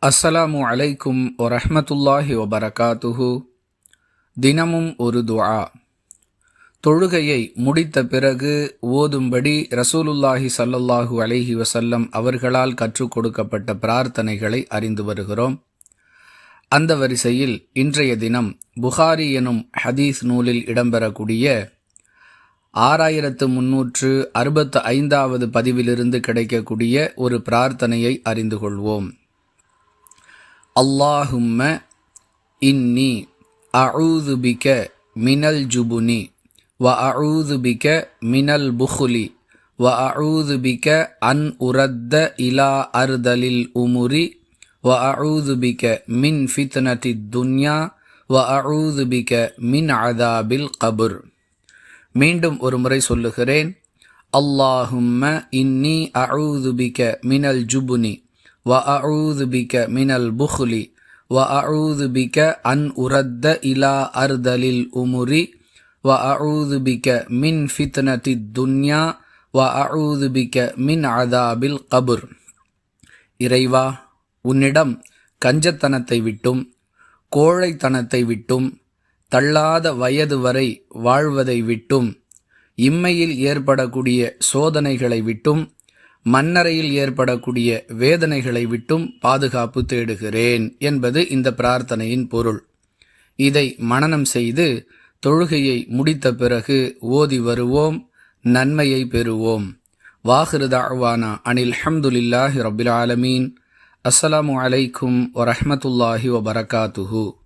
அஸ்ஸலாமு அலைக்கும் வரஹ்மத்துல்லாஹி வபரகாத்துஹு. தினமும் ஒரு துஆ. தொழுகையை முடித்த பிறகு ஓதும்படி ரசூலுல்லாஹி ஸல்லல்லாஹு அலைஹி வஸல்லம் அவர்களால் கற்றுக் கொடுக்கப்பட்ட பிரார்த்தனைகளை அறிந்து வருகிறோம். அந்த வரிசையில் இன்றைய தினம் புகாரி எனும் ஹதீஸ் நூலில் இடம்பெறக்கூடிய 6365வது பதிவிலிருந்து கிடைக்கக்கூடிய ஒரு பிரார்த்தனையை அறிந்து கொள்வோம். அல்லாஹும்ம இன்னி அஊது பிக மினல் ஜுபுனி வ அஊது பிக மினல் புஹ்லி வ அஊது பிக அன் உரத்த இலா அர்தலில் உமுரி வ அஊது பிக மின் ஃபித்னதி துன்யா வ அஊது பிக மின் அதாபில் கபுர். மீண்டும் ஒரு முறை சொல்லுகிறேன். அல்லாஹும்ம இன்னி அஊது பிக மினல் ஜுபுனி وأعوذ بك من البخل وأعوذ بك أن أرد إلى أرذل الأمور وأعوذ بك من فتنة الدنيا وأعوذ بك من عذاب القبر. இறைவா, உன்னிடம் கஞ்சத்தனத்தை விட்டும் கோழைத்தனத்தை விட்டும் தள்ளாத வயது வரை வாழ்வதை விட்டும் இம்மையில் ஏற்படக்கூடிய சோதனைகளை விட்டும் மன்னரையில் ஏற்படக்கூடிய வேதனைகளை விட்டும் பாதுகாப்பு தேடுகிறேன் என்பது இந்த பிரார்த்தனையின் பொருள். இதை மனனம் செய்து தொழுகையை முடித்த பிறகு ஓதி வருவோம், நன்மையை பெறுவோம். வாஹிரு தஅவானா அனில் ஹம்துலில்லாஹி ரப்பில் ஆலமீன். அஸ்ஸலாமு அலைக்கும் வரஹ்மத்துல்லாஹி வபரகாத்துஹு.